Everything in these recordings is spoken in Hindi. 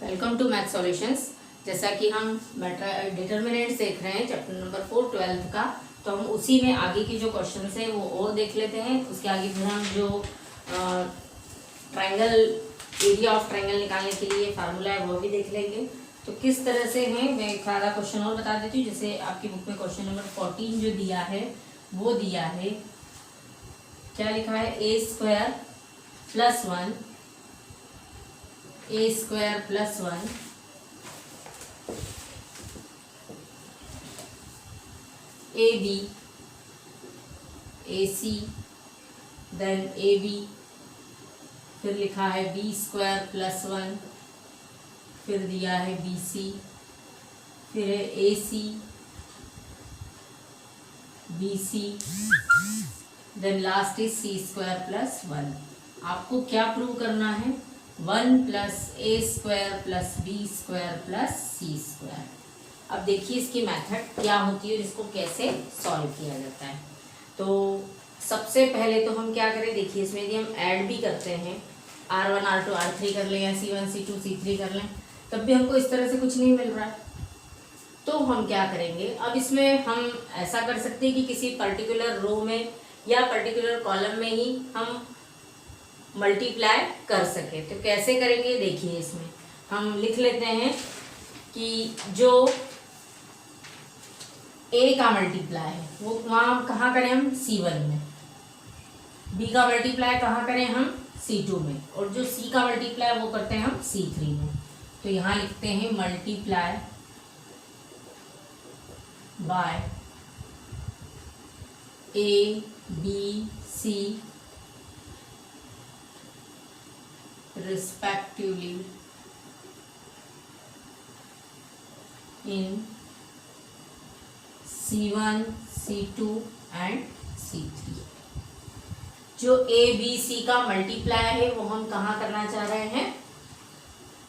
Welcome to math solutions. जैसा कि हम डिटर्मिनेंट्स देख रहे हैं चैप्टर नंबर 4 12th का, तो हम उसी में आगे की जो क्वेश्चंस है वो और देख लेते हैं। उसके आगे फिर हम जो ट्रायंगल एरिया ऑफ ट्रायंगल निकालने के लिए फार्मूला है वो भी देख लेंगे। तो किस तरह से है मैं एक आधा क्वेश्चन और बता देती हूँ। जैसे आपकी बुक में क्वेश्चन नंबर 14 जो दिया है वो दिया है, क्या लिखा है, A square plus 1 A square plus 1 A B A C then A B, फिर लिखा है बी स्क्वायर प्लस 1, फिर दिया है बी सी, फिर है A C B C, then last is C square plus 1। आपको क्या प्रूव करना है, 1 plus A square plus B square plus C square. अब देखिए इसकी मेथड क्या होती है और इसको कैसे सॉल्व किया जाता है। तो सबसे पहले तो हम क्या करें, देखिए इसमें यदि हम ऐड भी करते हैं R1 R2 R3 कर लें या C1 C2 C3 कर लें, तब भी हमको इस तरह से कुछ नहीं मिल रहा है। तो हम क्या करेंगे, अब इसमें हम ऐसा कर सकते हैं कि किसी पर्टिकुलर रो में या पर्टिकुलर कॉलम में ही हम मल्टीप्लाई कर सके। तो कैसे करेंगे, देखिए इसमें हम लिख लेते हैं कि जो ए का मल्टीप्लाई है वो वहाँ कहाँ करें हम, C1 में, बी का मल्टीप्लाई कहाँ करें हम, C2 में, और जो सी का मल्टीप्लाई वो करते हैं हम C3 में। तो यहाँ लिखते हैं multiply by A B C respectively in C1, C2 and C3। जो A B C का मल्टीप्लाई है वो हम कहाँ करना चाह रहे हैं,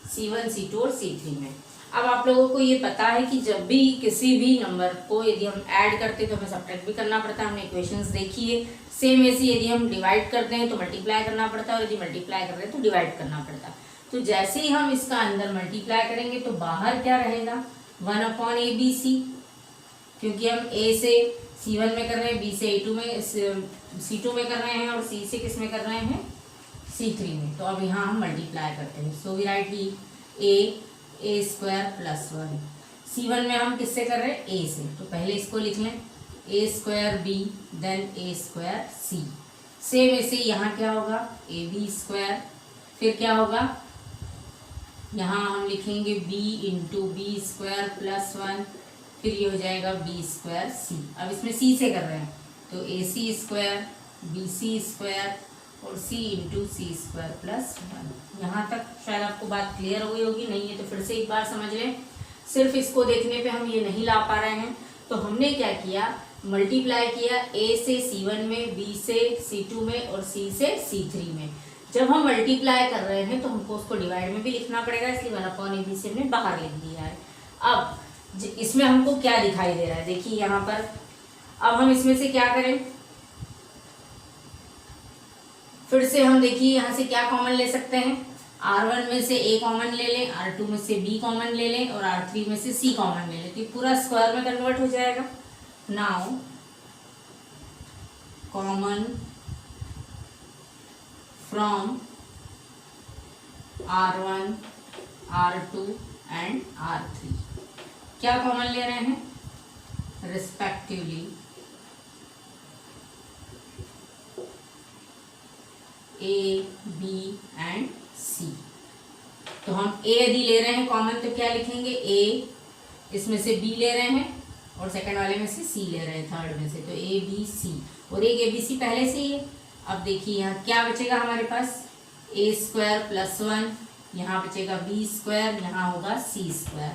C1, C2 और C3 में। अब आप लोगों को ये पता है कि जब भी किसी भी नंबर को यदि हम ऐड करते हैं तो हमें सब्ट्रैक्ट भी करना पड़ता है, हमने इक्वेशंस देखी है। सेम ऐसे यदि हम डिवाइड करते हैं तो मल्टीप्लाई करना पड़ता है और यदि मल्टीप्लाई कर रहे हैं तो डिवाइड करना पड़ता है। तो जैसे ही हम इसका अंदर मल्टीप्लाई करेंगे तो बाहर क्या रहेगा, 1/ABC, क्योंकि हम A से C1 में कर रहे हैं, B से A2 में C2 में कर रहे हैं और C से किस में कर रहे हैं, C3 में। तो अब यहाँ हम मल्टीप्लाई करते हैं। सो वी राइट की ए स्क्वायर प्लस 1, C1 में हम किससे कर रहे हैं, A से, तो पहले इसको लिख लें ए स्क्वायर बी देन ए स्क्वायर सी। सेम ऐसे यहाँ क्या होगा, ए बी स्क्वायर, फिर क्या होगा, यहाँ हम लिखेंगे b into B square plus 1, फिर ये हो जाएगा बी स्क्वायर सी। अब इसमें c से कर रहे हैं तो ए सी स्क्वायर बी सी स्क्वायर और c इंटू सी स्क्वायर प्लस 1। यहाँ तक शायद आपको बात क्लियर हो गई होगी, नहीं है तो फिर से एक बार समझ लें। सिर्फ इसको देखने पे हम ये नहीं ला पा रहे हैं, तो हमने क्या किया, मल्टीप्लाई किया A से C1 में, B से C2 में और C से C3 में। जब हम मल्टीप्लाई कर रहे हैं तो हमको उसको डिवाइड में भी लिखना पड़ेगा, इसलिए 1/ABC हमने बाहर लिख दिया है। अब इसमें हमको क्या दिखाई दे रहा है, देखिए यहाँ पर। अब हम इसमें से क्या करें, फिर से हम देखिए यहाँ से क्या कॉमन ले सकते हैं, R1 में से A कॉमन ले लें, R2 में से B कॉमन ले लें और R3 में से C कॉमन ले लें, तो पूरा स्क्वायर में कन्वर्ट हो जाएगा। Now common from R1, R2 and R3, क्या कॉमन ले रहे हैं, respectively A, B and C। तो हम A यदि ले रहे हैं कॉमन तो क्या लिखेंगे, A, इसमें से B ले रहे हैं और सेकंड वाले में से C ले रहे हैं, थर्ड में से, तो A B C, और एक A B C पहले से ही है। अब देखिए यहाँ क्या बचेगा हमारे पास, A स्क्वायर प्लस 1, यहाँ बचेगा B स्क्वायर, यहाँ होगा C स्क्वायर,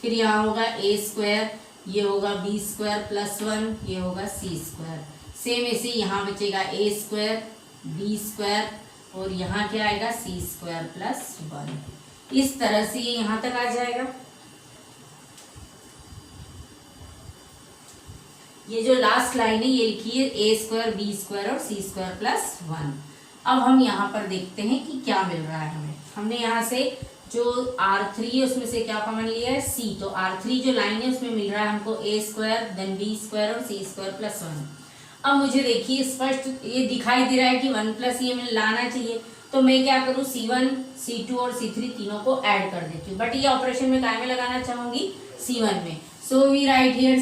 फिर यहाँ होगा A स्क्वायर, ये होगा B स्क्वायर प्लस 1, ये होगा C स्क्वायर। सेम ऐसे यहाँ बचेगा A स्क्वायर B स्क्वायर और यहाँ क्या आएगा, C स्क्वायर प्लस 1। इस तरह से ये यहाँ तक आ जाएगा। ये जो लास्ट लाइन है ये लिखिए ए स्क्वायर बी स्क्वायर और सी स्क्वायर प्लस 1। अब हम यहाँ पर देखते हैं कि क्या मिल रहा है हमें। हमने यहाँ से जो R3 है उसमें से क्या कॉमन लिया है, C। तो R3 जो लाइन है उसमें मिल रहा है हमको a square then b square और c स्क्वायर प्लस 1। अब मुझे देखिए स्पष्ट ये दिखाई दे रहा है कि 1 प्लस ये मुझे लाना चाहिए, तो मैं क्या करूँ, C1 C2 और C3 तीनों को ऐड कर देती हूँ, बट ये ऑपरेशन में काय में लगाना चाहूंगी, C1 में। So we write here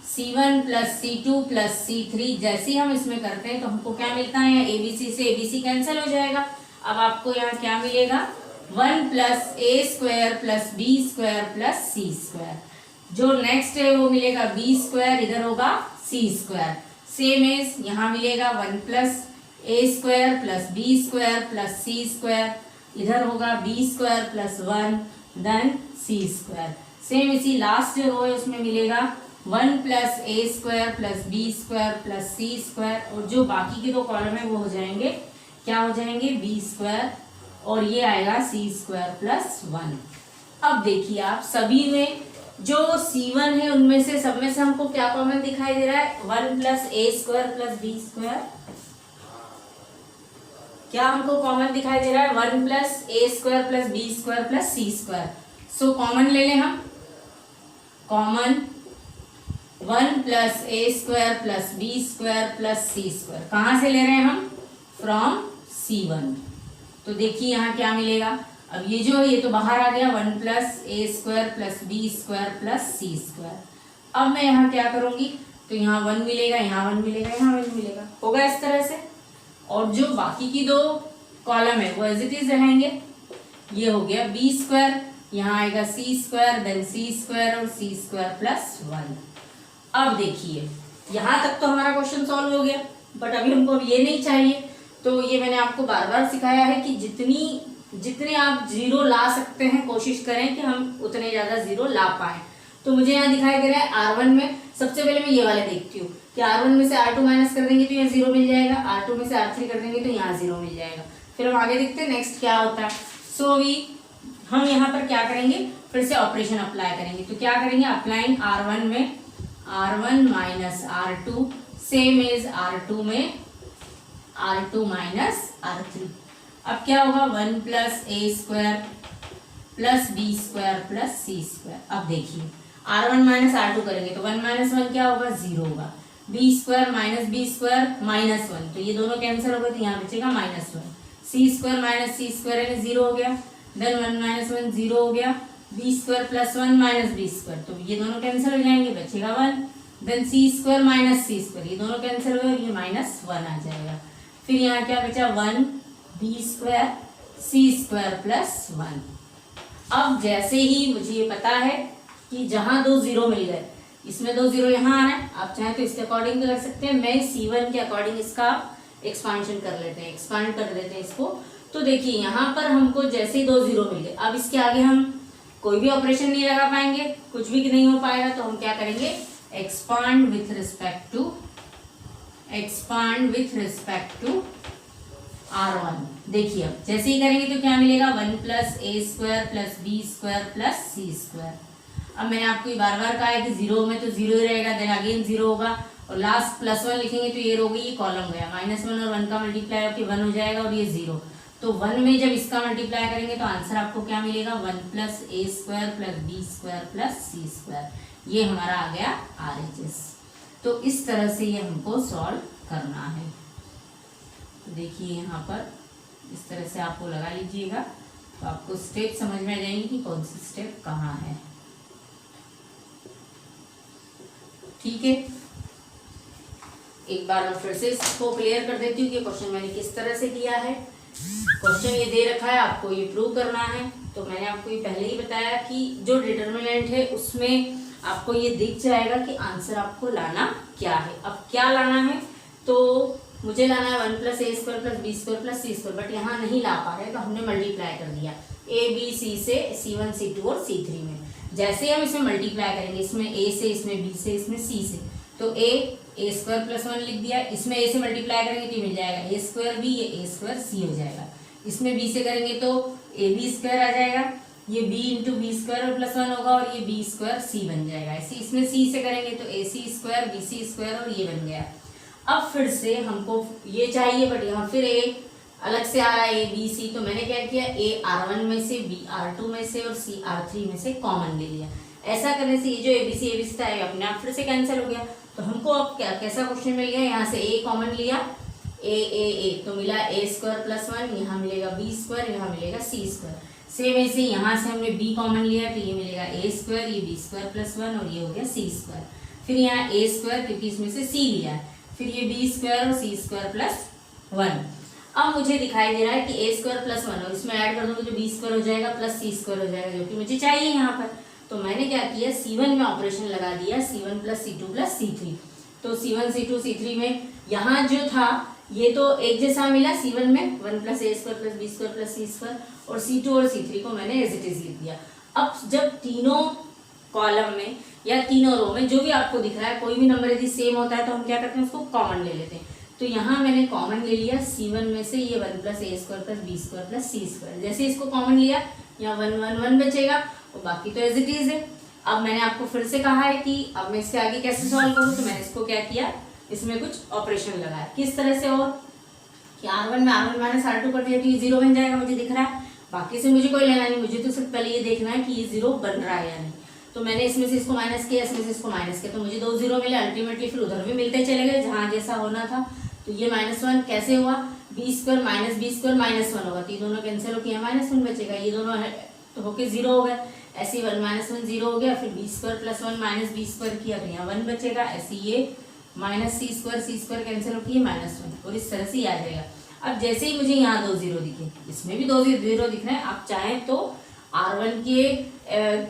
C1 plus C2 plus C3। जैसे ही हम इसमें करते हैं तो हमको क्या मिलता है, ABC से ABC कैंसिल हो जाएगा। अब आपको यहाँ क्या मिलेगा, 1 plus a square plus b square plus c square. जो नेक्स्ट है वो मिलेगा b स्क्वायर, इधर होगा c स्क्वायर। सेम एज यहाँ मिलेगा 1 plus a square plus b square plus c square, इधर होगा b square plus 1 then c square. Same इसी लास्ट जो रो है उसमें मिलेगा 1 plus a square plus b square plus c square, और जो बाकी के दो कॉलम है वो हो जाएंगे, क्या हो जाएंगे, b स्क्वायर और ये आएगा c स्क्वायर प्लस 1। अब देखिए आप सभी में जो C1 है उनमें से सब में से हमको क्या कॉमन दिखाई दे रहा है, 1 plus a square plus b square. क्या हमको कॉमन दिखाई दे रहा है, 1 plus a square plus b square plus c square. So common ले लें हम, common 1 plus a square plus b square plus c square. कहाँ से ले रहे हैं हम, फ्रॉम C1। तो देखिए यहाँ क्या मिलेगा, अब ये जो ये तो बाहर आ गया, 1 plus a square plus b square plus c square. अब मैं यहाँ क्या करूँगी, तो यहाँ 1 मिलेगा, यहाँ 1 मिलेगा, यहाँ 1 मिलेगा, होगा इस तरह से। और जो बाकी की दो कॉलम है वो एज इट इज रहेंगे। ये हो गया b स्क्वायर, यहाँ आएगा c square then c square और c स्क्वायर प्लस 1। अब देखिए यहाँ तक तो हमारा क्वेश्चन सॉल्व हो गया, बट अभी हमको अब ये नहीं चाहिए। तो ये मैंने आपको बार बार सिखाया है कि जितने आप जीरो ला सकते हैं कोशिश करें कि हम उतने ज़्यादा जीरो ला पाएं। तो मुझे यहाँ दिखाई दे रहा है R1 में, सबसे पहले मैं ये वाले देखती हूँ कि R1 में से R2 माइनस कर देंगे तो यहाँ जीरो मिल जाएगा, R2 में से R3 कर देंगे तो यहाँ जीरो मिल जाएगा। फिर हम आगे देखते हैं नेक्स्ट क्या होता है। सो हम यहाँ पर क्या करेंगे, फिर से ऑपरेशन अप्लाई करेंगे। तो क्या करेंगे, अप्लाइंग R1 में R1 minus R2 same as R2 में R2 माइनस R3। अब क्या होगा, 1 plus a square plus b square plus c square. अब देखिए R1 माइनस R2 करेंगे तो 1 माइनस 1 क्या होगा, 0 होगा। b square minus b square minus 1, तो ये दोनों कैंसिल हो गए तो यहाँ बचेगा minus 1। c square minus c square यानी 0 हो गया, देन 1 माइनस 1 0 हो गया। b square plus 1 minus b square, तो ये दोनों कैंसिल हो जाएंगे, बचेगा 1। Then c square minus c square, ये दोनों कैंसिल हो गए, ये माइनस 1 आ जाएगा। फिर यहाँ क्या बचा, 1 b square c square plus 1। अब जैसे ही मुझे ये पता है कि जहाँ दो जीरो मिल गए, इसमें दो जीरो यहाँ आ रहा है, आप चाहें तो इसके अकॉर्डिंग कर सकते हैं। मैं C1 के अकॉर्डिंग इसका एक्सपांशन कर लेते हैं, एक्सपांड कर देते हैं इसको। तो देखिए यहाँ पर हमको जैसे ही दो जीरो मिल गए, अब इसके आगे हम कोई भी ऑपरेशन नहीं लगा पाएंगे, कुछ भी नहीं हो पाएगा। तो हम क्या करेंगे, expand with respect to R1। देखिए अब जैसे ही करेंगे तो क्या मिलेगा, 1 plus a square plus b square plus c square. अब मैंने आपको बार बार कहा है कि जीरो में तो जीरो ही रहेगा, देन अगेन जीरो होगा, और लास्ट प्लस 1 लिखेंगे तो ये रो गई, ये कॉलम गया, -1 और 1 का मल्टीप्लाई होकर 1 हो जाएगा और ये 0। तो 1 में जब इसका मल्टीप्लाई करेंगे तो आंसर आपको क्या मिलेगा, 1 plus a square plus b square plus c square. ये हमारा आ गया RHS। तो इस तरह से ये हमको सॉल्व करना है। तो देखिए यहाँ पर इस तरह से आपको लगा लीजिएगा, तो आपको स्टेप समझ में आ जाएंगे कि कौन सी स्टेप कहाँ है। ठीक है, एक बार मैं फिर से इसको क्लियर कर देती हूँ कि क्वेश्चन मैंने किस तरह से किया है। क्वेश्चन ये दे रखा है, आपको ये प्रूव करना है। तो मैंने आपको ये पहले ही बताया कि जो डिटर्मिनेंट है उसमें आपको ये दिख जाएगा कि आंसर आपको लाना क्या है। अब क्या लाना है, तो मुझे लाना है 1 plus a square plus b square plus c square, but यहाँ नहीं ला पा रहे तो हमने मल्टीप्लाई कर दिया a b c से C1 C2 और C3 में। जैसे हम इसमें मल्टीप्लाई करेंगे, इसमें a से, इसमें b से, इसमें c से, तो a स्क्वायर प्लस 1 लिख दिया। इसमें a से मल्टीप्लाई करेंगे तो मिल जाएगा a स्क्वायर b, ये a स्क्वायर c हो जाएगा। इसमें b से करेंगे तो a b स्क्वायर आ जाएगा, ये b into B square plus 1 होगा और ये b स्क्वायर c बन जाएगा। इसमें c से करेंगे तो ac स्क्वायर bc स्क्वायर और ये बन गया। अब फिर से हमको ये चाहिए, बट यहाँ फिर a अलग से आ रहा है ए बी सी, तो मैंने क्या किया, ए R1 में से, बी R2 में से और सी R3 में से कॉमन ले लिया। ऐसा करने से ये जो ए बी सी था ये अपने आप फिर से कैंसिल हो गया। तो हमको अब क्या कैसा क्वेश्चन मिल गया, यहाँ से ए कॉमन लिया, ए तो मिला ए स्क्वायर प्लस 1, यहाँ मिलेगा बी स्क्वायर, यहाँ मिलेगा सी स्क्वायर। सेम ऐसे यहाँ से हमने बी कॉमन लिया तो ये मिलेगा ए स्क्वायर, ये बी स्क्वायर प्लस 1 और ये हो गया सी स्क्वायर। फिर यहाँ ए स्क्वायर क्योंकि इसमें से सी लिया है, फिर ये बी स्क्वायर और सी स्क्वायर प्लस 1। अब मुझे दिखाई दे रहा है कि ए स्क्वायर प्लस 1 और इसमें ऐड कर दूंगा तो बी स्क्वायर हो जाएगा प्लस सी स्क्वायर हो जाएगा, जो कि मुझे चाहिए यहाँ पर। तो मैंने क्या किया, C1 में ऑपरेशन लगा दिया, C1 plus C2 plus C3। तो C1 C2 C3 में यहाँ जो था ये तो एक जैसा मिला, C1 में 1 plus A square plus B square plus C square, और C2 और C3 को मैंने एज इट इज लिख दिया। अब जब तीनों कॉलम में या तीनों रो में जो भी आपको दिख रहा है कोई भी नंबर यदि सेम होता है तो हम क्या करते हैं, उसको कॉमन ले लेते हैं। तो यहाँ मैंने कॉमन ले लिया C1 में से ये 1 plus A square plus B square plus C square. जैसे इसको कॉमन लिया यहाँ 1 1 1 बचेगा और बाकी तो एज इट इज है। अब मैंने आपको फिर से कहा है कि अब मैं इसके आगे कैसे सॉल्व करूँ, तो मैंने इसको क्या किया, इसमें कुछ ऑपरेशन लगाया। किस तरह से, और कि R1 में R1 माइनस R2 कर दिया तो ये 0 बन जाएगा, मुझे दिख रहा है। बाकी से मुझे कोई लेना नहीं, मुझे तो सिर्फ पहले ये देखना है कि ये 0 बन रहा है या नहीं। तो मैंने इसमें से इसको माइनस किया, इसमें से इसको माइनस किया, तो मुझे 2 0 मिले। अल्टीमेटली फिर उधर भी मिलते चले गए जहाँ जैसा होना था। तो ये -1 कैसे हुआ, B square minus B square -1 होगा, तो ये दोनों कैंसिल हो गया, -1 बचेगा, ये दोनों तो होके 0 हो गया। ऐसे 1 -1 0 हो गया, फिर B square plus 1 minus B square किया तो यहाँ 1 बचेगा। ऐसे ये माइनस सी स्क्वायर कैंसिल हो गया -1, और इस तरह से ही आ जाएगा। अब जैसे ही मुझे यहाँ 2 0 दिखे, इसमें भी 2 0 दिख रहे हैं, आप चाहें तो R1 के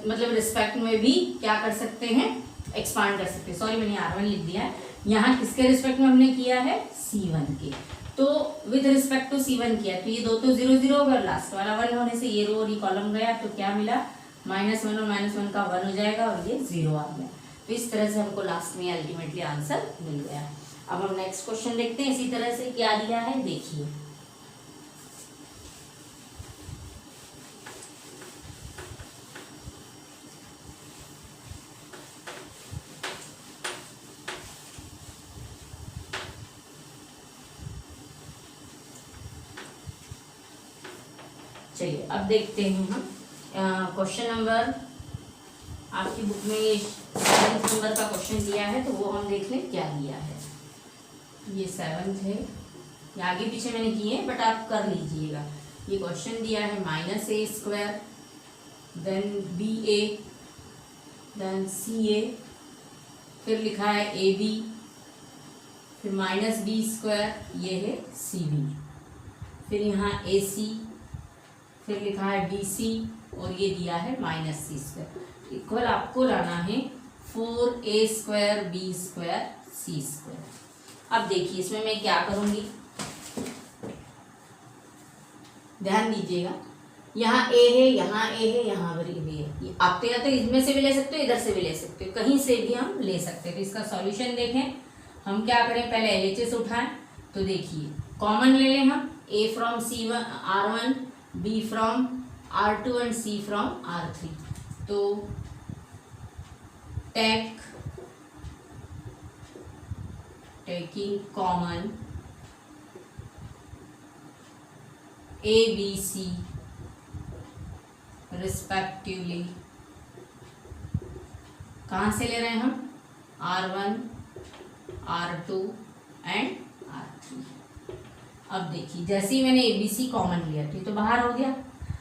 मतलब रिस्पेक्ट में भी क्या कर सकते हैं, एक्सपांड कर सकते हैं। सॉरी मैंने R1 लिख दिया है, यहाँ किसके रिस्पेक्ट में हमने किया है, C1 के। तो विद रिस्पेक्ट टू C1 किया तो ये 2 तो 0 0 होगा, लास्ट वाला 1 होने से ये रो और ये कॉलम गया, तो क्या मिला, -1 और -1 का 1 हो जाएगा और ये 0 आ गया। तो इस तरह से हमको लास्ट में अल्टीमेटली आंसर मिल गया। अब हम नेक्स्ट क्वेश्चन देखते हैं, इसी तरह से क्या दिया है देखिए। चलिए अब देखते हैं हम क्वेश्चन नंबर, आपकी बुक में ये 7 नंबर का क्वेश्चन दिया है, तो वो हम देख लें क्या दिया है। ये 7 है, ये आगे पीछे मैंने किए हैं बट आप कर लीजिएगा। ये क्वेश्चन दिया है -a², then ba, then ca, फिर लिखा है ab, फिर -b², ये है cb, फिर यहाँ ac, फिर लिखा है bc और ये दिया है -c²। इक्वल आपको लाना है 4a² b² c²। अब देखिए इसमें मैं क्या करूंगी, ध्यान दीजिएगा, यहाँ a है, यहाँ a है, यहाँ पर b है। आप तो या तो इसमें से भी ले सकते हो, इधर से भी ले सकते हो, कहीं से भी हम ले सकते हैं। तो इसका सॉल्यूशन देखें, हम क्या करें, पहले LHS उठाएं। तो देखिए कॉमन ले लें हम, a from C1 R1, b from R2 and c from R3। तो taking common a b c respectively, कहाँ से ले रहे हैं हम, R1, R2 एंड R3। अब देखिए जैसे ही मैंने ABC कॉमन लिया तो ये तो बाहर हो गया।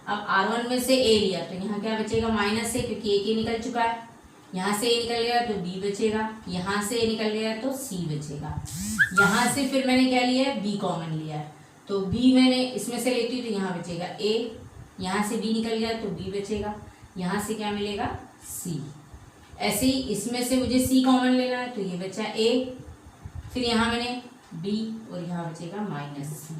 अब R1 में से A लिया तो यहाँ क्या बचेगा, माइनस है क्योंकि A निकल चुका है, यहाँ से A निकल गया तो B बचेगा, यहाँ से A निकल गया तो C बचेगा। यहाँ से फिर मैंने क्या लिया है, B कॉमन लिया है, तो B मैंने इसमें से लेती हूँ तो यहाँ बचेगा A, यहाँ से B निकल गया तो B बचेगा, यहाँ से क्या मिलेगा, C। ऐसे ही इसमें से मुझे C कॉमन लेना है तो ये बचा A, फिर यहाँ मैंने B और यहाँ बचेगा -C।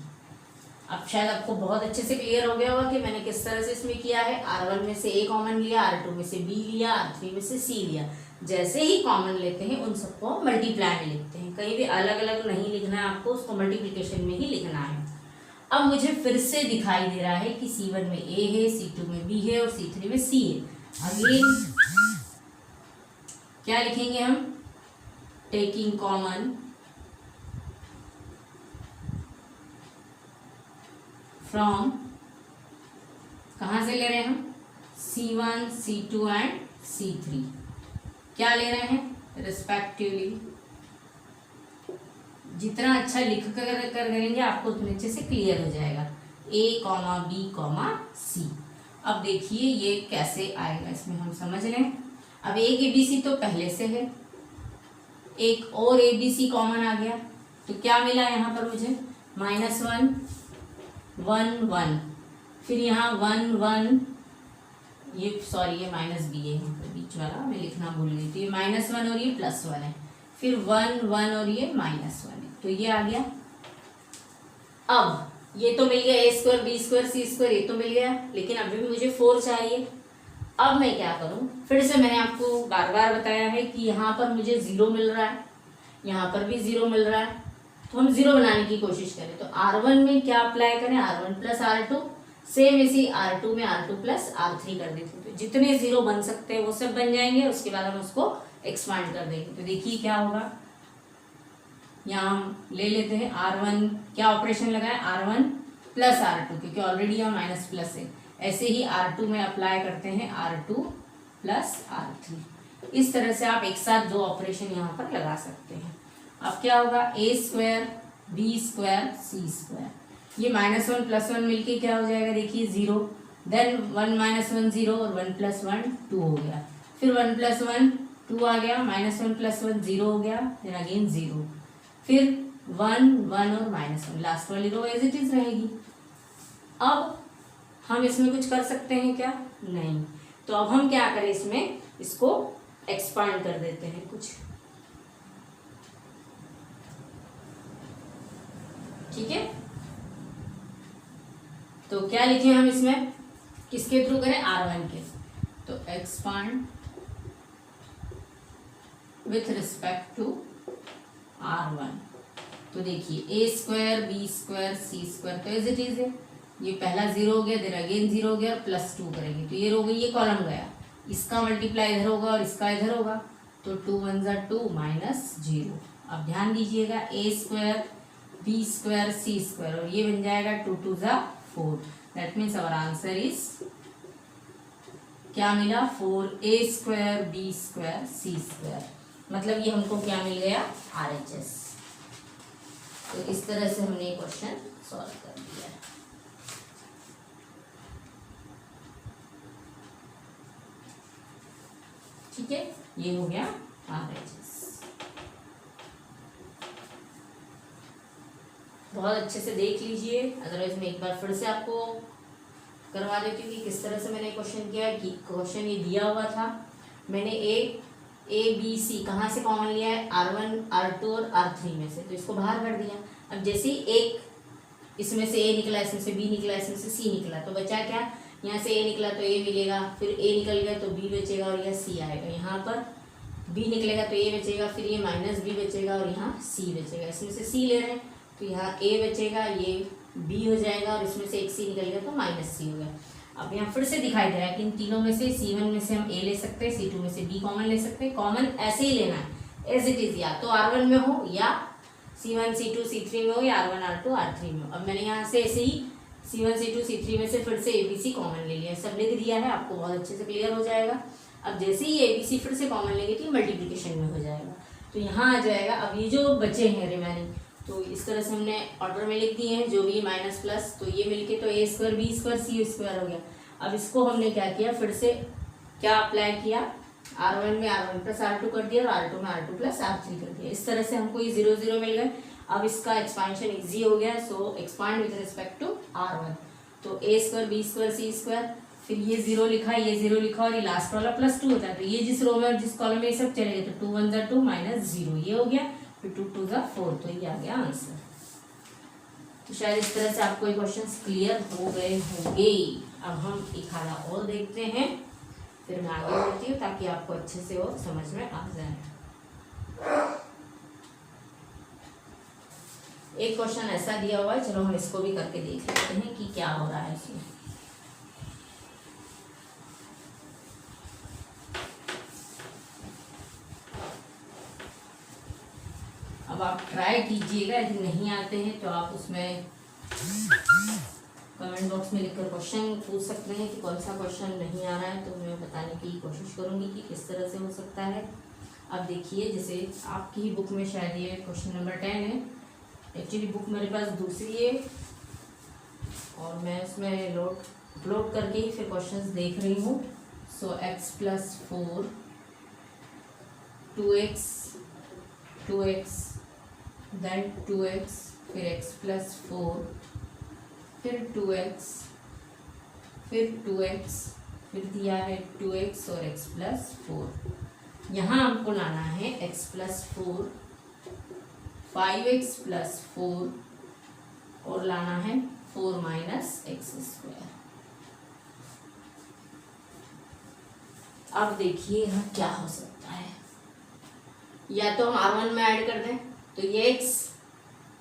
अब शायद आपको बहुत अच्छे से क्लियर हो गया होगा कि मैंने किस तरह से इसमें किया है। R1 में से A कॉमन लिया, R2 में से B लिया, R3 में से C लिया। जैसे ही कॉमन लेते हैं उन सबको मल्टीप्लाई में लिखते हैं, कहीं भी अलग अलग नहीं लिखना है आपको, उसको मल्टीप्लिकेशन में ही लिखना है। अब मुझे फिर से दिखाई दे रहा है कि C1 में A है, C2 में B है और C3 में C है। अगेन क्या लिखेंगे हम, टेकिंग कॉमन फ्रॉम, कहाँ से ले रहे हैं हम, C1 C2 एंड C3, क्या ले रहे हैं रिस्पेक्टिवली। जितना अच्छा लिख कर करेंगे आपको उतने अच्छे से क्लियर हो जाएगा। A, B, C। अब देखिए ये कैसे आएगा, इसमें हम समझ लें। अब एक ABC तो पहले से है, एक और ABC कॉमन आ गया, तो क्या मिला यहाँ पर मुझे, -1 1 1, फिर यहाँ 1 1, ये सॉरी ये -B है यहाँ पर बीच वाला, मैं लिखना भूल गई, तो ये -1 और ये +1 है, फिर 1 1 और ये -1 है, तो ये आ गया। अब ये तो मिल गया A² B² C², ये तो मिल गया, लेकिन अभी भी मुझे 4 चाहिए। अब मैं क्या करूं, फिर से मैंने आपको बार बार बताया है कि यहाँ पर मुझे 0 मिल रहा है, यहाँ पर भी 0 मिल रहा है, तो हम 0 बनाने की कोशिश करें। तो R1 में क्या अप्लाई करें, R1 + R2, सेम इसी R2 में R2 + R3 कर देते हैं, तो जितने 0 बन सकते हैं वो सब बन जाएंगे। उसके बाद हम उसको एक्सपांड कर देंगे, तो देखिए क्या होगा। यहाँ हम ले लेते हैं R1, क्या ऑपरेशन लगाए, R1 + R2, क्योंकि ऑलरेडी यहाँ माइनस प्लस है। ऐसे ही R2 में अप्लाई करते हैं R2 + R3। इस तरह से आप एक साथ 2 ऑपरेशन यहाँ पर लगा सकते हैं। अब क्या होगा, A² B² C², ये -1 + 1 मिलके क्या हो जाएगा, देखिए 0, देन 1 - 1 0 और 1 + 1 2 हो गया, फिर 1 + 1 2 आ गया, -1 + 1 0 हो गया, फिर अगेन 0, फिर 1 1 और -1, लास्ट वाली रो एज इट इज रहेगी। अब हम इसमें कुछ कर सकते हैं क्या, नहीं, तो अब हम क्या करें, इसमें इसको एक्सपांड कर देते हैं कुछ, ठीक है। तो क्या लिखे हम इसमें, किसके थ्रू करें, R1 के, तो expand with respect to R1। तो देखिए A² B² C² तो एज इट इज है, ये पहला 0 हो गया, देन अगेन 0 हो गया, और +2 करेंगे तो ये हो गई, ये कॉलम गया, इसका मल्टीप्लाई इधर होगा और इसका इधर होगा, तो 2 1 2 -0। अब ध्यान दीजिएगा, A² B² C², और ये बन जाएगा 2 2 4, that means our answer is, क्या मिला, 4A² B² C², मतलब ये हमको क्या मिल गया, RHS। तो इस तरह से हमने ये क्वेश्चन सॉल्व कर दिया है। ठीक है, ये हो गया RHS। बहुत अच्छे से देख लीजिए, अदरवाइज मैं एक बार फिर से आपको करवा देती हूँ कि किस तरह से मैंने क्वेश्चन किया है। कि क्वेश्चन ये दिया हुआ था, मैंने A B C कहाँ से कॉमन लिया है, R1 R2 और R3 में से, तो इसको बाहर कर दिया। अब जैसे ही एक इसमें से A निकला, इसमें से B निकला, इसमें से C निकला, तो बचा क्या, यहाँ से A निकला तो A मिलेगा, फिर A निकल गया तो B बचेगा और यह C आएगा, यहाँ पर B निकलेगा तो A बचेगा, फिर ये -B बचेगा और यहाँ C बचेगा। इसमें से C ले रहे हैं तो यहाँ A बचेगा, ये B हो जाएगा, और इसमें से एक C निकल गया तो -C हो गया। अब यहाँ फिर से दिखाई दे रहा है कि इन तीनों में से C1 में से हम A ले सकते हैं, C2 में से B कॉमन ले सकते हैं। कॉमन ऐसे ही लेना है एज इट इज, या तो R1 में हो, या C1 C2 C3 में हो, या R1 R2 R3 में हो। अब मैंने यहाँ से ऐसे ही C1 C2 C3 में से फिर से ABC कॉमन ले लिया, सब लिख दिया है, आपको बहुत अच्छे से क्लियर हो जाएगा। अब जैसे ही ABC फिर से कॉमन लेंगे तो मल्टीप्लिकेशन में हो जाएगा, तो यहाँ आ जाएगा। अब ये जो बचे हैं रिमेनिंग, तो इस तरह से हमने ऑर्डर में लिख दिए हैं, जो भी माइनस प्लस, तो ये मिलके तो A² B² C² हो गया। अब इसको हमने क्या किया, फिर से क्या अप्लाई किया, R1 में R1 + R2 कर दिया, और R2 में R2 + R3 कर दिया। इस तरह से हमको ये 0 0 मिल गए। अब इसका एक्सपांशन इजी हो गया, so expand with respect to R1, तो A² B² C², फिर ये 0 लिखा, ये 0 लिखा, और ये लास्ट वाला +2 होता है, तो ये जिस रो में और जिस कॉलम में ये सब चले गए, तो 2 1 2 -0 ये हो गया, फिर 2 2 4, तो ये आ गया आंसर। तो शायद इस तरह से आपको ये क्वेश्चंस क्लियर हो गए होंगे। अब हम एक आधा और देखते हैं, फिर मैं आगे बढ़ती हूँ ताकि आपको अच्छे से और समझ में आ जाए। एक क्वेश्चन ऐसा दिया हुआ है, चलो हम इसको भी करके देख लेते हैं कि क्या हो रहा है इसमें। अब आप ट्राई कीजिएगा, यदि नहीं आते हैं तो आप उसमें कमेंट कमेंट बॉक्स में लिखकर क्वेश्चन पूछ सकते हैं कि कौन सा क्वेश्चन नहीं आ रहा है, तो मैं बताने की कोशिश करूँगी कि किस तरह से हो सकता है। अब देखिए, जैसे आपकी ही बुक में शायद ये क्वेश्चन नंबर 10 है, एक्चुअली बुक मेरे पास दूसरी है और मैं उसमें अपलोड करके ही फिर क्वेश्चंस देख रही हूँ। सो x+4 2x देन 2x फिर x+4 फिर 2x फिर 2x फिर दिया है 2x और x+4। यहाँ हमको लाना है x+4 5x+4 और लाना है 4 - x²। अब देखिए यहाँ क्या हो सकता है, या तो हम R1 में ऐड कर दें तो ये x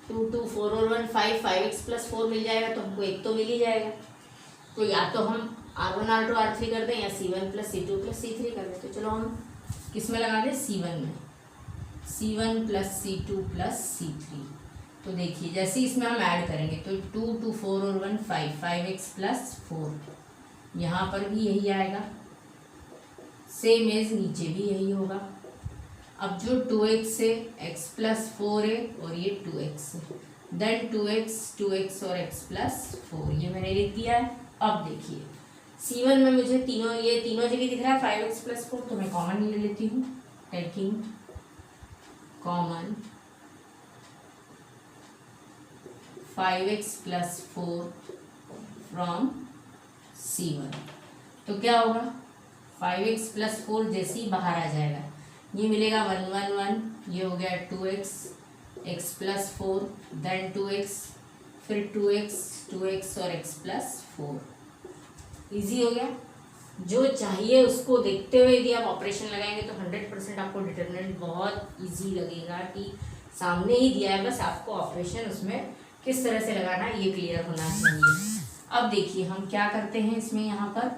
2 2 4 और 1 5 5x+4 मिल जाएगा, तो हमको एक तो मिल ही जाएगा। तो या तो हम R1 R2 R3 कर दें या C1 + C2 + C3 कर दें। तो चलो हम किस में लगा दें, C1 में, C1 + C2 + C3। तो देखिए जैसे इसमें हम ऐड करेंगे तो 2 2 4 और 1 5 5x+4, यहाँ पर भी यही आएगा, सेम एज नीचे भी यही होगा। अब जो 2x है x+4 है और ये 2x है, देन 2x और x+4, ये मैंने लिख दिया है। अब देखिए C1 में मुझे ये तीनों जगह दिख रहा है 5x+4, तो मैं कॉमन ले लेती हूँ, taking common 5x+4 from C1। तो क्या होगा, 5x+4 जैसे ही बाहर आ जाएगा ये मिलेगा 1 1 1, ये हो गया 2x x+4 देन 2x फिर 2x और x+4। इजी हो गया। जो चाहिए उसको देखते हुए यदि आप ऑपरेशन लगाएंगे तो 100% आपको डिटरमिनेंट बहुत इजी लगेगा कि सामने ही दिया है, बस आपको ऑपरेशन उसमें किस तरह से लगाना है ये क्लियर होना चाहिए। अब देखिए हम क्या करते हैं इसमें, यहाँ पर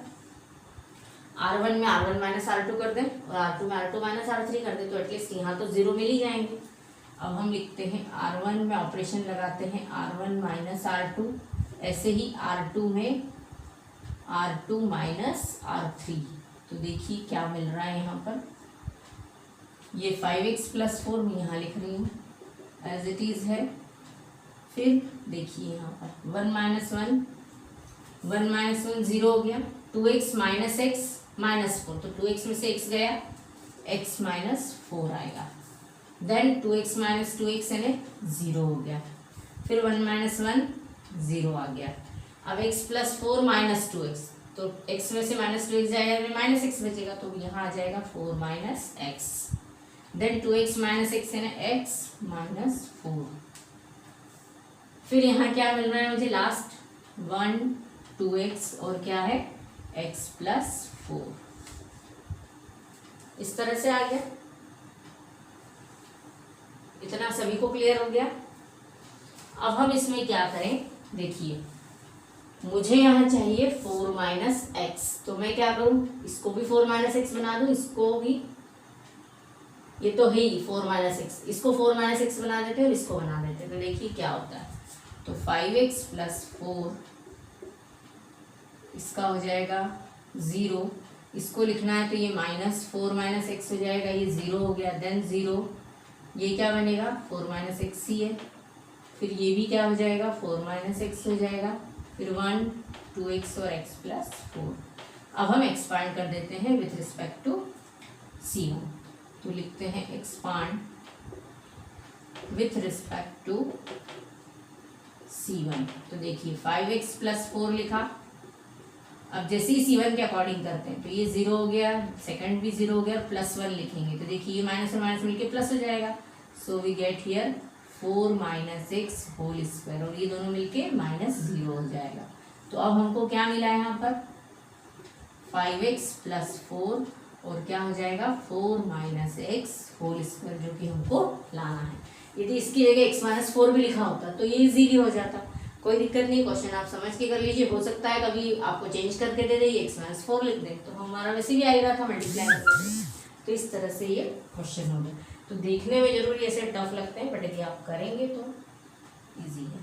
R1 में R1 - R2 कर दें और R2 में R2 - R3 कर दें, तो एटलीस्ट यहाँ तो 0 मिल ही जाएंगे। अब हम लिखते हैं R1 में ऑपरेशन लगाते हैं R1 - R2, ऐसे ही R2 में R2 - R3। तो देखिए क्या मिल रहा है यहाँ पर, ये 5x+4 मैं यहाँ लिख रही हूँ एज इट इज़ है। फिर देखिए यहाँ पर 1 - 1 0 हो गया, 2x - x -4, तो 2x में से x गया, x -4 आएगा, देन 2x - 2x यानी 0 हो गया, फिर 1 - 1 0 आ गया। अब x+4 - 2x, तो x में से -2x जाएगा, -x बचेगा, तो यहाँ आ जाएगा 4 - x, देन 2x - x यानी x -4। फिर यहाँ क्या मिल रहा है मुझे, लास्ट 1 2x और क्या है x+4। इस तरह से आ गया, इतना सभी को क्लियर हो गया। अब हम इसमें क्या करें, देखिए मुझे यहाँ चाहिए 4 - x, तो मैं क्या करूँ, इसको भी 4 - x बना दूँ, इसको भी, ये तो है ही 4 - x, इसको 4 - x बना देते हैं और इसको बना देते हैं, तो देखिए क्या होता है। तो 5x+4 इसका हो जाएगा 0, इसको लिखना है तो ये -4 - x हो जाएगा, ये 0 हो गया, देन 0, ये क्या बनेगा 4 - x ही है, फिर ये भी क्या हो जाएगा 4 - x हो जाएगा, फिर 1 2x और x+4। अब हम एक्सपांड कर देते हैं विथ रिस्पेक्ट टू C1, तो लिखते हैं expand with respect to C1। तो देखिए 5x+4 लिखा, अब जैसे ही C1 के अकॉर्डिंग करते हैं तो ये 0 हो गया, सेकंड भी 0 हो गया, +1 लिखेंगे तो देखिए ये माइनस और माइनस मिलके प्लस हो जाएगा, so we get here 4 - x whole square, और ये दोनों मिलके -0 हो जाएगा। तो अब हमको क्या मिला है यहाँ पर 5x+4 और क्या हो जाएगा 4 - x होल स्क्वायर, जो कि हमको लाना है। यदि इसकी जगह x-4 भी लिखा होता तो ये इजीली हो जाता, कोई दिक्कत नहीं, क्वेश्चन आप समझ के कर लीजिए। हो सकता है कभी आपको चेंज करके दे दे, x-4 लिख दे, तो हमारा वैसे भी आ ही रहा था मल्टीप्लाई करने से। तो इस तरह से ये क्वेश्चन हो गया। तो देखने में जरूर ऐसे टफ लगते हैं, बट यदि आप करेंगे तो ईजी है।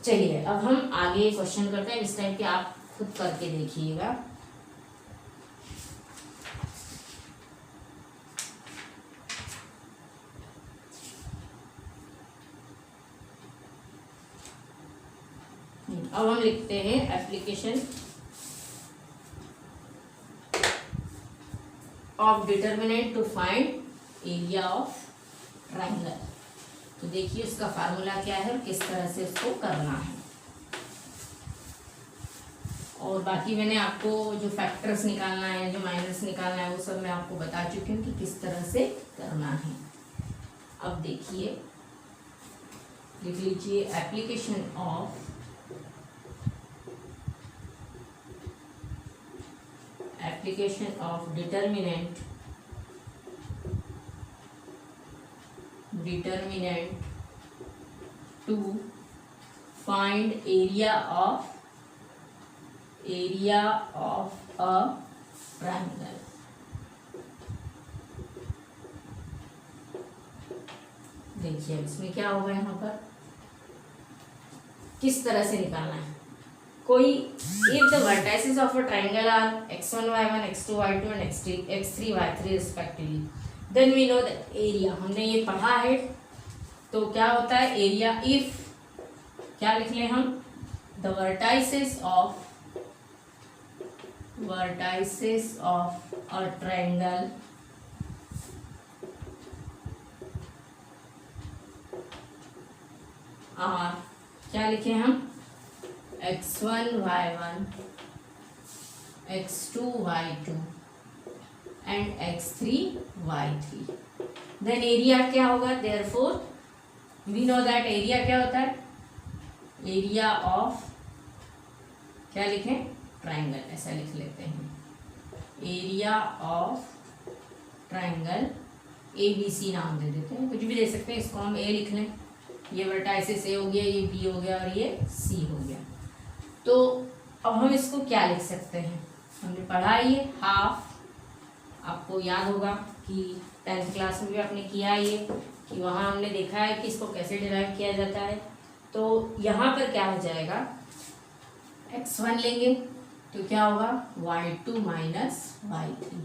चलिए अब हम आगे क्वेश्चन करते हैं, इस टाइप के आप खुद करके देखिएगा। अब हम लिखते हैं application of determinant to find area of triangle. तो देखिए उसका फार्मूला क्या है और किस तरह से उसको करना है। और बाकी मैंने आपको जो फैक्टर्स निकालना है, जो माइनस निकालना है, वो सब मैं आपको बता चुकी हूँ कि किस तरह से करना है। अब देखिए लिख लीजिए application of determinant to find area of a triangle। देखिए इसमें क्या होगा, यहाँ पर किस तरह से निकालना है। कोई if the vertices of a triangle are x1 y1 x2 y2 and x3 y3 respectively, then we know the area। हमने ये पढ़ा है, तो क्या होता है एरिया इफ, क्या लिख लें हम, the vertices of a triangle are, क्या लिखे हम, x1 y1 x2 y2 and x3 y3। Then area क्या होगा, therefore we know that area क्या होता है, एरिया ऑफ, क्या लिखें, ट्राइंगल, ऐसा लिख लेते हैं, एरिया ऑफ ट्राइंगल ABC नाम दे देते हैं, कुछ भी दे सकते हैं, इसको हम A लिख लें, ये वर्टाइसिस A हो गया, ये B हो गया और ये C हो गया। तो अब हम इसको क्या लिख सकते हैं, हमने पढ़ा ये हाफ, आपको याद होगा कि 10th क्लास में भी आपने किया है ये, कि वहाँ हमने देखा है कि इसको कैसे डिराइव किया जाता है। तो यहाँ पर क्या हो जाएगा, x1 लेंगे तो क्या होगा y2 माइनस y3,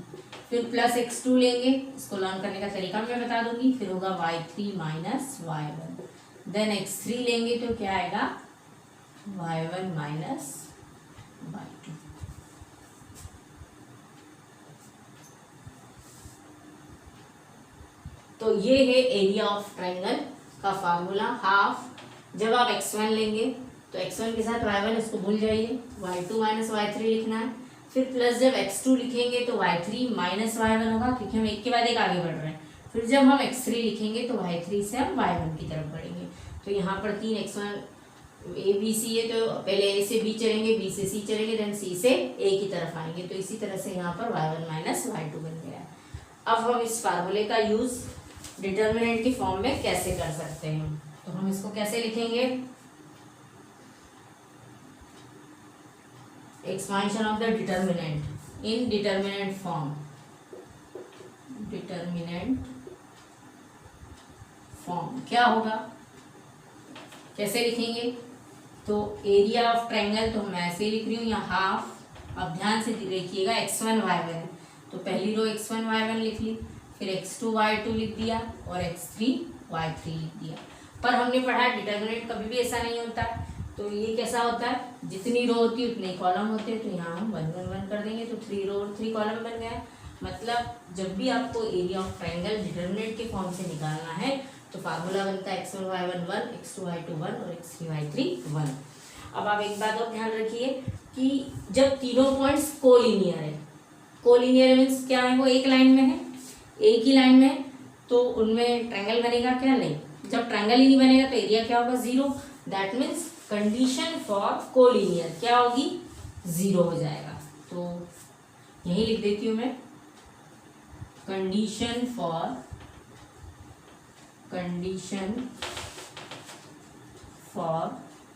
फिर प्लस x2 लेंगे, इसको लर्न करने का तरीका मैं बता दूंगी, फिर होगा y3 minus y1, then x3 लेंगे तो क्या आएगा y1 माइनस y2। तो ये है एरिया ऑफ ट्राइंगल का फार्मूला, हाफ। जब आप x1 लेंगे तो x1 के साथ y1 इसको भूल जाइए, y2 माइनस y3 लिखना है, फिर प्लस जब x2 लिखेंगे तो y3 माइनस y1 होगा, क्योंकि हम एक के बाद एक आगे बढ़ रहे हैं। फिर जब हम x3 लिखेंगे तो y3 से हम y1 की तरफ बढ़ेंगे। तो यहाँ पर 3 x1 a b c है, तो पहले a से b चलेंगे, b से c चलेंगे, देन c से a की तरफ आएंगे। तो इसी तरह से यहाँ पर y1 माइनस y2 बन गया है। अब हम इस फार्मूले का यूज डिटर्मिनेंट की फॉर्म में कैसे कर सकते हैं, तो हम इसको कैसे लिखेंगे, expansion of the determinant in determinant form, determinant form क्या होगा, कैसे लिखेंगे, तो एरिया ऑफ ट्रायंगल तो मैं ऐसे ही लिख रही हूँ, यहाँ हाफ। अब ध्यान से देखिएगा x1 y1, तो पहली रो x1 y1 लिख ली, फिर x2 y2 लिख दिया और x3 y3 लिख दिया। पर हमने पढ़ा डिटर्मिनेंट कभी भी ऐसा नहीं होता, तो ये कैसा होता है, जितनी रो होती है उतने कॉलम होते हैं, तो यहाँ हम 1 1 1 कर देंगे, तो 3 रो और 3 कॉलम बन गया। मतलब जब भी आपको एरिया ऑफ ट्रायंगल डिटर्मिनेंट के फॉर्म से निकालना है तो फार्मूला बनता है x1 y1 1, x2 y2 1 और x3 y3 1। अब आप एक बात और ध्यान रखिए कि जब तीनों पॉइंट्स कोलिनियर है, कोलिनियर मीन्स क्या है, वो एक लाइन में है, एक ही लाइन में, तो उनमें ट्रायंगल बनेगा क्या, नहीं। जब ट्रायंगल ही नहीं बनेगा तो एरिया क्या होगा, 0। That means condition for collinear क्या होगी, 0 हो जाएगा। तो यही लिख देती हूँ मैं, कंडीशन फॉर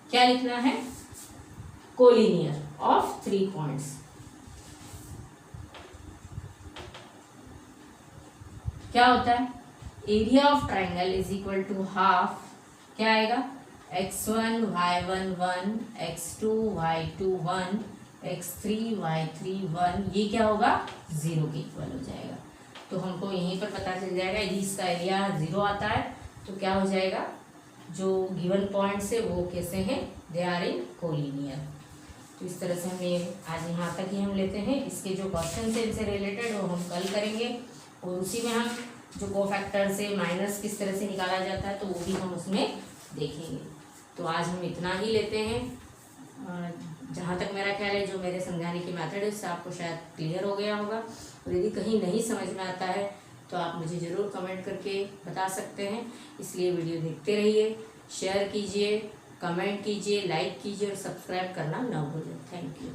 क्या लिखना है, कोलिनियर ऑफ 3 पॉइंट्स। क्या होता है, area of triangle is equal to half, क्या आएगा x1 y1 1, x2 y2 1, x3 y3 1, ये क्या होगा 0 के इक्वल हो जाएगा। तो हमको यहीं पर पता चल जाएगा यदि इसका एरिया 0 आता है तो क्या हो जाएगा, जो गिवन पॉइंट्स है वो कैसे हैं, दे आर इन कोलिनियर। तो इस तरह से हमें आज यहाँ तक ही हम लेते हैं। इसके जो क्वेश्चन है इनसे रिलेटेड वो हम कल करेंगे, और उसी में हम जो कोफैक्टर से माइनस किस तरह से निकाला जाता है तो वो भी हम उसमें देखेंगे। तो आज हम इतना ही लेते हैं। जहाँ तक मेरा ख्याल है जो मेरे समझाने की मेथड है उससे आपको शायद क्लियर हो गया होगा, और यदि कहीं नहीं समझ में आता है तो आप मुझे ज़रूर कमेंट करके बता सकते हैं। इसलिए वीडियो देखते रहिए, शेयर कीजिए, कमेंट कीजिए, लाइक कीजिए और सब्सक्राइब करना ना भूलें। Thank you.